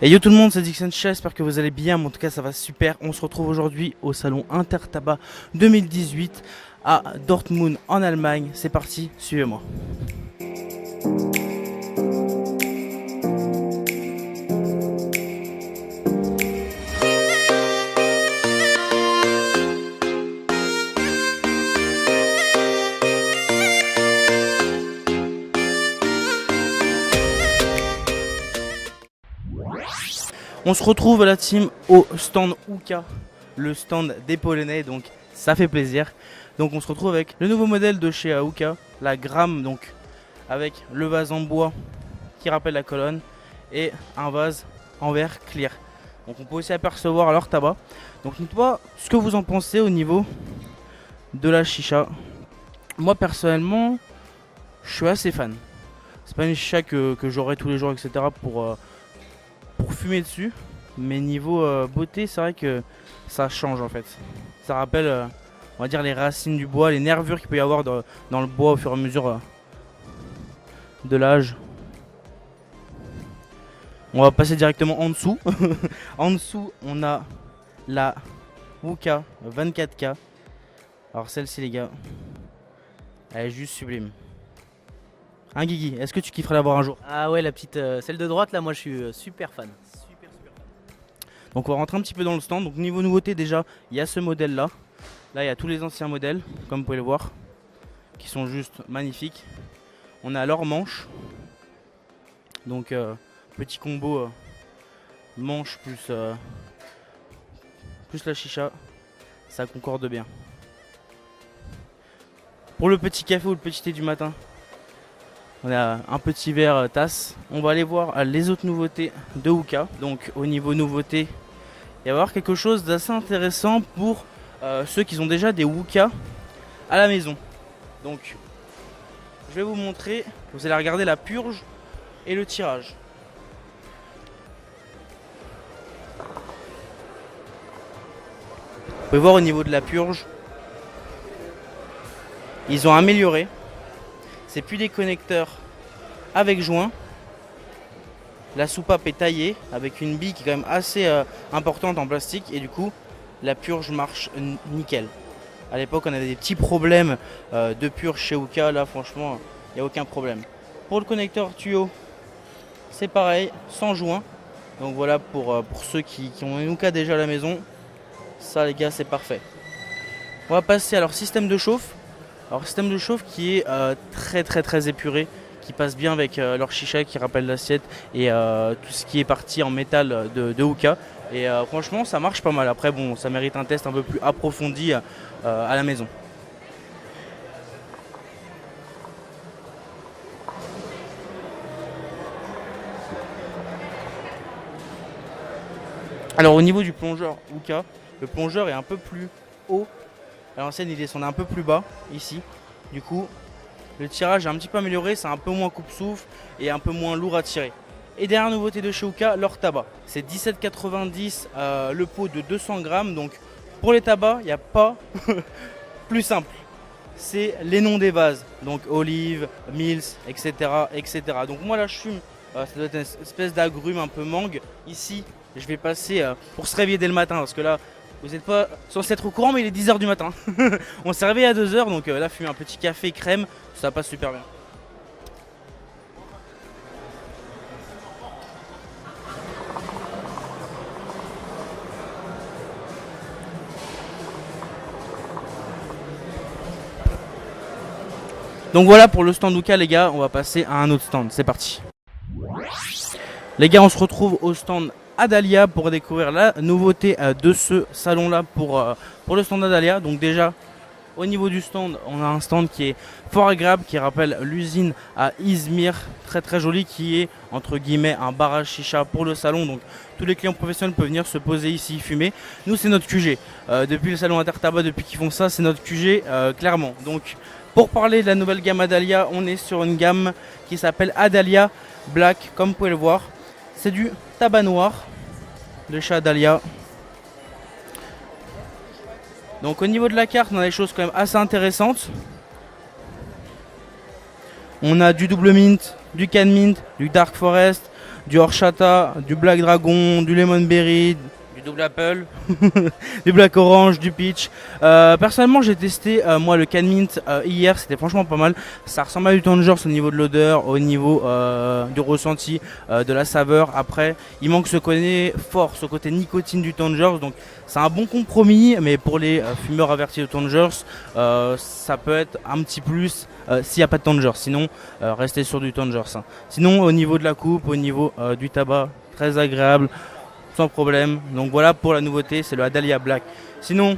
Et yo tout le monde, c'est Dixon Chat, j'espère que vous allez bien, mais en tout cas ça va super. On se retrouve aujourd'hui au salon Intertabac 2018 à Dortmund en Allemagne. C'est parti, suivez-moi. On se retrouve à la team au stand Uka, le stand des Polonais, donc ça fait plaisir. Donc on se retrouve avec le nouveau modèle de chez Uka, la Gram, donc avec le vase en bois qui rappelle la colonne et un vase en verre clear. Donc on peut aussi apercevoir leur tabac. Donc dites-moi ce que vous en pensez au niveau de la chicha. Moi personnellement, je suis assez fan. C'est pas une chicha que j'aurai tous les jours, etc. pour fumer dessus. Mais niveau beauté, c'est vrai que ça change en fait. Ça rappelle, on va dire, les racines du bois, les nervures qu'il peut y avoir dans le bois au fur et à mesure de l'âge. On va passer directement en dessous. En dessous, on a la Wuka 24K. Alors celle-ci les gars, elle est juste sublime. Hein Guigui, est-ce que tu kifferais l'avoir un jour? Ah ouais, la petite, celle de droite là, moi je suis super fan. Super fan. Donc on va rentrer un petit peu dans le stand. Donc niveau nouveauté déjà, il y a ce modèle là. Là il y a tous les anciens modèles, comme vous pouvez le voir, qui sont juste magnifiques. On a leur manche. Donc petit combo manche plus la chicha. Ça concorde bien. Pour le petit café ou le petit thé du matin, on a un petit verre tasse. On va aller voir les autres nouveautés de Uka. Donc au niveau nouveauté, il va y avoir quelque chose d'assez intéressant pour ceux qui ont déjà des Wuka à la maison. Donc je vais vous montrer, vous allez regarder la purge et le tirage. Vous pouvez voir au niveau de la purge, ils ont amélioré. C'est plus des connecteurs avec joint. La soupape est taillée avec une bille qui est quand même assez importante en plastique et du coup la purge marche nickel. À l'époque on avait des petits problèmes de purge chez Uka, là franchement il n'y a aucun problème. Pour le connecteur tuyau c'est pareil, sans joint. Donc voilà pour ceux qui ont un Uka déjà à la maison, ça les gars c'est parfait. On va passer à leur système de chauffe. Alors système de chauffe qui est très épuré, qui passe bien avec leur chicha qui rappelle l'assiette et tout ce qui est parti en métal de Uka. Et franchement ça marche pas mal. Après bon, ça mérite un test un peu plus approfondi à la maison. Alors au niveau du plongeur Uka, le plongeur est un peu plus haut. À l'ancienne il descendait un peu plus bas ici. Du coup le tirage est un petit peu amélioré, c'est un peu moins coupe-souffle et un peu moins lourd à tirer. Et dernière nouveauté de chez Uka, leur tabac. C'est 17,90 le pot de 200 grammes. Donc pour les tabacs, il n'y a pas plus simple. C'est les noms des vases. Donc Olive, Mills, etc., etc. Donc moi là je fume, ça doit être une espèce d'agrume un peu mangue. Ici je vais passer pour se réveiller dès le matin parce que là vous n'êtes pas censé être au courant mais il est 10h du matin. On s'est réveillé à 2h donc là fumer un petit café crème, ça passe super bien. Donc voilà pour le stand Uka les gars, on va passer à un autre stand, c'est parti. Les gars on se retrouve au stand Adalia pour découvrir la nouveauté de ce salon là pour le stand Adalia. Donc déjà au niveau du stand on a un stand qui est fort agréable, qui rappelle l'usine à Izmir, très joli, qui est entre guillemets un bar à chicha pour le salon. Donc tous les clients professionnels peuvent venir se poser ici fumer. Nous c'est notre QG, depuis le salon Intertabac, depuis qu'ils font ça c'est notre QG clairement. Donc pour parler de la nouvelle gamme Adalia, on est sur une gamme qui s'appelle Adalia Black, comme vous pouvez le voir. C'est du tabac noir de chez Adalia. Donc au niveau de la carte, on a des choses quand même assez intéressantes. On a du double mint, du can mint, du dark forest, du Horchata, du Black Dragon, du Lemon Berry, du Double Apple, du Black Orange, du Peach. Personnellement, j'ai testé moi le Can Mint hier, c'était franchement pas mal. Ça ressemble à du Tangers au niveau de l'odeur, au niveau du ressenti, de la saveur. Après, il manque ce côté fort, ce côté nicotine du Tangers. Donc, c'est un bon compromis, mais pour les fumeurs avertis de Tangers, ça peut être un petit plus s'il n'y a pas de Tangers. Sinon, restez sur du Tangers. Hein. Sinon, au niveau de la coupe, au niveau du tabac, très agréable. Sans problème. Donc voilà pour la nouveauté, c'est le Adalia Black. Sinon,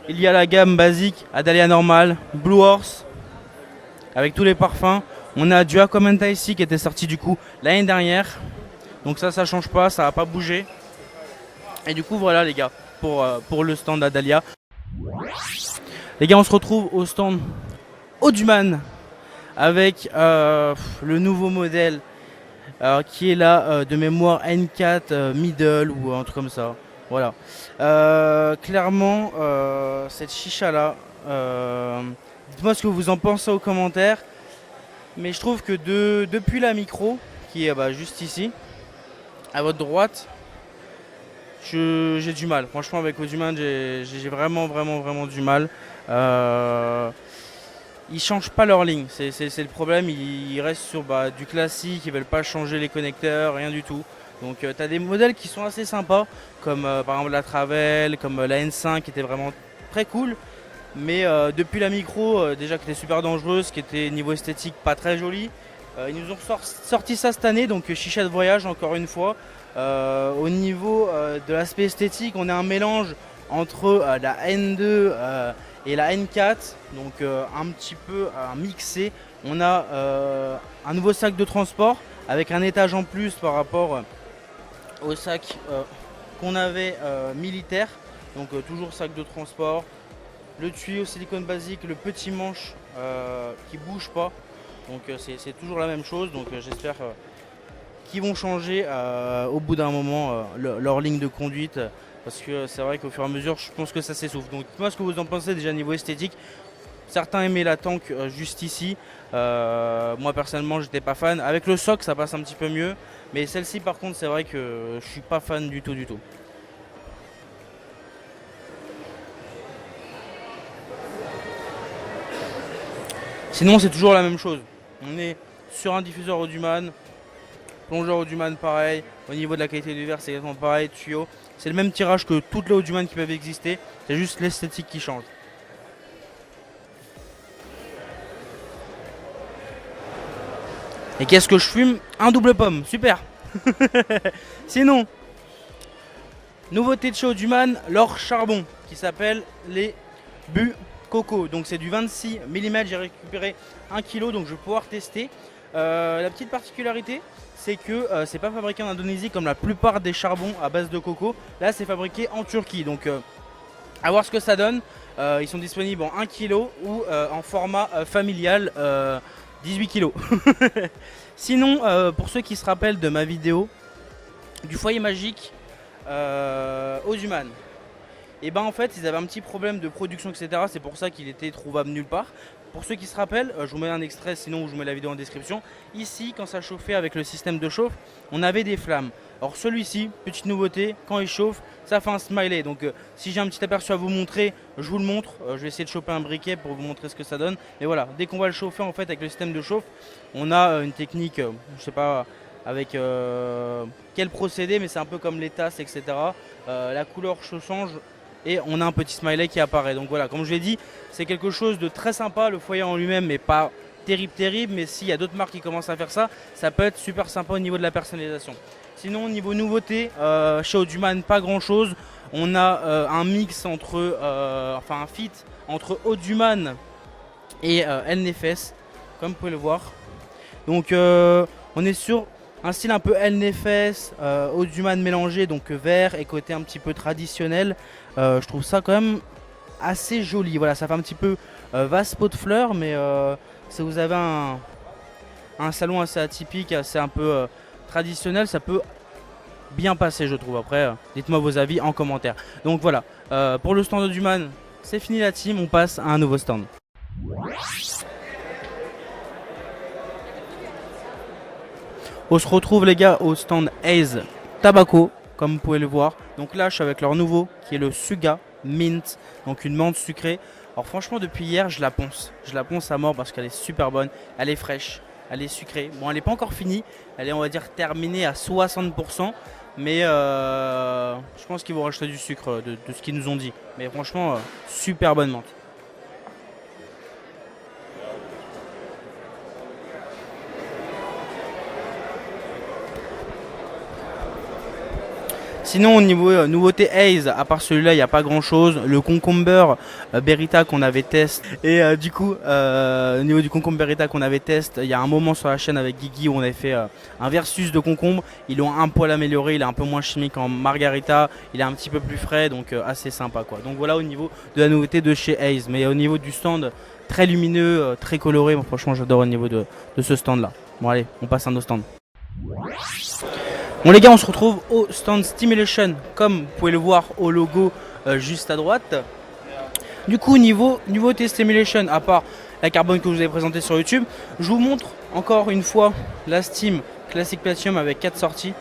il y a la gamme basique, Adalia normal, Blue Horse, avec tous les parfums. On a du Aquamenta ici qui était sorti du coup l'année dernière. Donc ça change pas, ça va pas bouger. Et du coup voilà les gars, pour le stand Adalia. Les gars, on se retrouve au stand Auduman avec le nouveau modèle. Qui est là de mémoire N4 middle ou un truc comme ça. Voilà. Clairement, cette chicha là, dites-moi ce que vous en pensez aux commentaires. Mais je trouve que depuis la micro, qui est juste ici, à votre droite, j'ai du mal. Franchement, avec Auduman, j'ai vraiment du mal. Ils changent pas leur ligne, c'est le problème, ils restent sur du classique, ils veulent pas changer les connecteurs, rien du tout. Donc tu as des modèles qui sont assez sympas, comme par exemple la Travel, comme la N5 qui était vraiment très cool. Mais depuis la micro, déjà qui était super dangereuse, qui était niveau esthétique pas très jolie, ils nous ont sorti ça cette année, donc chicha de voyage encore une fois. Au niveau de l'aspect esthétique, on a un mélange entre la N2 et la N4, donc un petit peu mixé. On a un nouveau sac de transport avec un étage en plus par rapport au sac qu'on avait militaire. Donc toujours sac de transport, le tuyau silicone basique, le petit manche qui bouge pas. Donc c'est toujours la même chose. Donc j'espère qu'ils vont changer au bout d'un moment leur ligne de conduite. Parce que c'est vrai qu'au fur et à mesure, je pense que ça s'essouffle. Donc dites-moi ce que vous en pensez déjà niveau esthétique. Certains aimaient la tank juste ici. Moi personnellement, j'étais pas fan. Avec le soc, ça passe un petit peu mieux. Mais celle-ci, par contre, c'est vrai que je suis pas fan du tout. Sinon, c'est toujours la même chose. On est sur un diffuseur Auduman. Plongeur Auduman pareil, au niveau de la qualité du verre c'est exactement pareil, tuyau. C'est le même tirage que toutes les Auduman qui peuvent exister, c'est juste l'esthétique qui change. Et qu'est-ce que je fume? Un double pomme, super. Sinon, nouveauté de chez Auduman, leur charbon qui s'appelle les Bu Coco. Donc c'est du 26 mm, j'ai récupéré 1 kg donc je vais pouvoir tester. La petite particularité, c'est que c'est pas fabriqué en Indonésie comme la plupart des charbons à base de coco. Là, c'est fabriqué en Turquie. Donc, à voir ce que ça donne. Ils sont disponibles en 1 kg ou en format familial 18 kg. Sinon, pour ceux qui se rappellent de ma vidéo du foyer magique Auduman, et en fait, ils avaient un petit problème de production, etc. C'est pour ça qu'il était trouvable nulle part. Pour ceux qui se rappellent, je vous mets un extrait, sinon je vous mets la vidéo en description. Ici, quand ça chauffait avec le système de chauffe, on avait des flammes. Or celui-ci, petite nouveauté, quand il chauffe, ça fait un smiley. Donc si j'ai un petit aperçu à vous montrer, je vous le montre. Je vais essayer de choper un briquet pour vous montrer ce que ça donne. Mais voilà, dès qu'on va le chauffer en fait avec le système de chauffe, on a une technique, je sais pas avec quel procédé, mais c'est un peu comme les tasses, etc. La couleur se change. Et on a un petit smiley qui apparaît. Donc voilà, comme je l'ai dit, c'est quelque chose de très sympa. Le foyer en lui-même n'est pas terrible, mais s'il y a d'autres marques qui commencent à faire ça, ça peut être super sympa au niveau de la personnalisation. Sinon, au niveau nouveauté, chez Auduman, pas grand chose. On a un mix entre, un fit entre Auduman et LNFS, comme vous pouvez le voir. Donc on est sur un style un peu LNFS, Auduman mélangé, donc vert et côté un petit peu traditionnel. Je trouve ça quand même assez joli. Voilà, ça fait un petit peu vase pot de fleurs, mais si vous avez un salon assez atypique, assez un peu traditionnel, ça peut bien passer, je trouve. Après, dites-moi vos avis en commentaire. Donc voilà, pour le stand Auduman, c'est fini la team, on passe à un nouveau stand. On se retrouve les gars au stand Haze Tobacco, comme vous pouvez le voir. Donc là je suis avec leur nouveau qui est le Suga Mint, donc une menthe sucrée. Alors franchement depuis hier je la ponce à mort parce qu'elle est super bonne, elle est fraîche, elle est sucrée. Bon elle n'est pas encore finie, elle est on va dire terminée à 60%. Mais je pense qu'ils vont rajouter du sucre de ce qu'ils nous ont dit. Mais franchement, super bonne menthe. Sinon au niveau nouveauté Haze, à part celui-là il n'y a pas grand chose. Le concombre Berita qu'on avait testé. Et du coup au niveau du concombre Berita qu'on avait testé, il y a un moment sur la chaîne avec Guigui où on avait fait un versus de concombre. Ils l'ont un poil amélioré, il est un peu moins chimique en margarita, il est un petit peu plus frais, donc assez sympa quoi. Donc voilà au niveau de la nouveauté de chez Haze. Mais au niveau du stand, très lumineux, très coloré, bon, franchement j'adore au niveau de ce stand là. Bon allez, on passe à nos stands. Bon les gars, on se retrouve au stand Stimulation, comme vous pouvez le voir au logo juste à droite. Du coup, nouveauté Stimulation, à part la carbone que je vous avais présentée sur YouTube, je vous montre encore une fois la Steam Classic Platinum avec 4 sorties,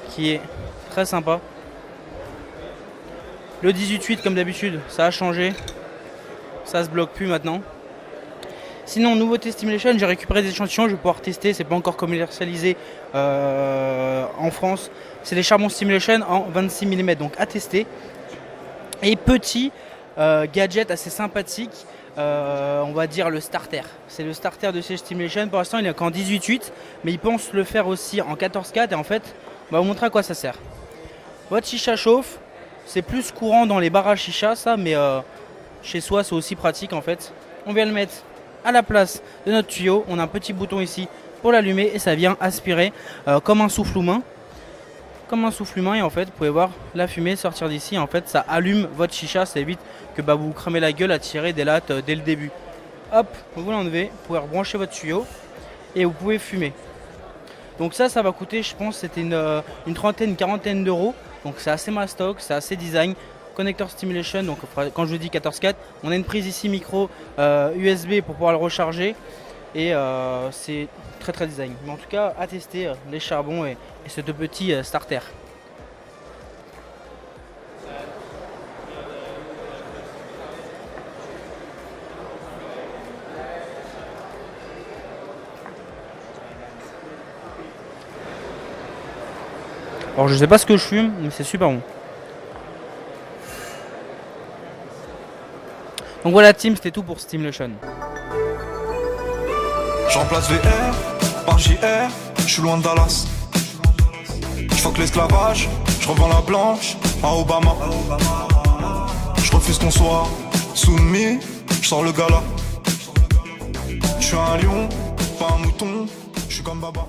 qui est très sympa. Le 18.8 comme d'habitude, ça a changé, ça se bloque plus maintenant. Sinon, nouveauté Stimulation, j'ai récupéré des échantillons, je vais pouvoir tester, c'est pas encore commercialisé en France. C'est des charbons Stimulation en 26 mm, donc à tester. Et petit gadget assez sympathique, on va dire le starter. C'est le starter de chez Stimulation, pour l'instant il est qu'en 18.8, mais ils pensent le faire aussi en 14.4 et en fait, on va vous montrer à quoi ça sert. Votre chicha chauffe, c'est plus courant dans les bars à chicha ça, mais chez soi c'est aussi pratique en fait. On vient le mettre à la place de notre tuyau, on a un petit bouton ici pour l'allumer et ça vient aspirer comme un souffle-main. Comme un souffle-main et en fait vous pouvez voir la fumée sortir d'ici. En fait ça allume votre chicha, ça évite que vous vous cramez la gueule à tirer des lattes dès le début. Hop, vous l'enlevez, vous pouvez rebrancher votre tuyau et vous pouvez fumer. Donc ça va coûter, je pense c'était une trentaine, une quarantaine d'euros. Donc c'est assez mastoc, c'est assez design. Connecteur Stimulation, donc quand je vous dis 14.4, on a une prise ici micro USB pour pouvoir le recharger et c'est très design. Mais en tout cas à tester les charbons et ce petit starter. Alors je sais pas ce que je fume, mais c'est super bon. Donc voilà team, c'était tout pour Stimulation. Je remplace VR par JR, je suis loin de Dallas. Je fuck l'esclavage, je revends la blanche à Obama. Je refuse qu'on soit soumis, je sors le gala. Je suis un lion, pas un mouton, je suis comme Baba.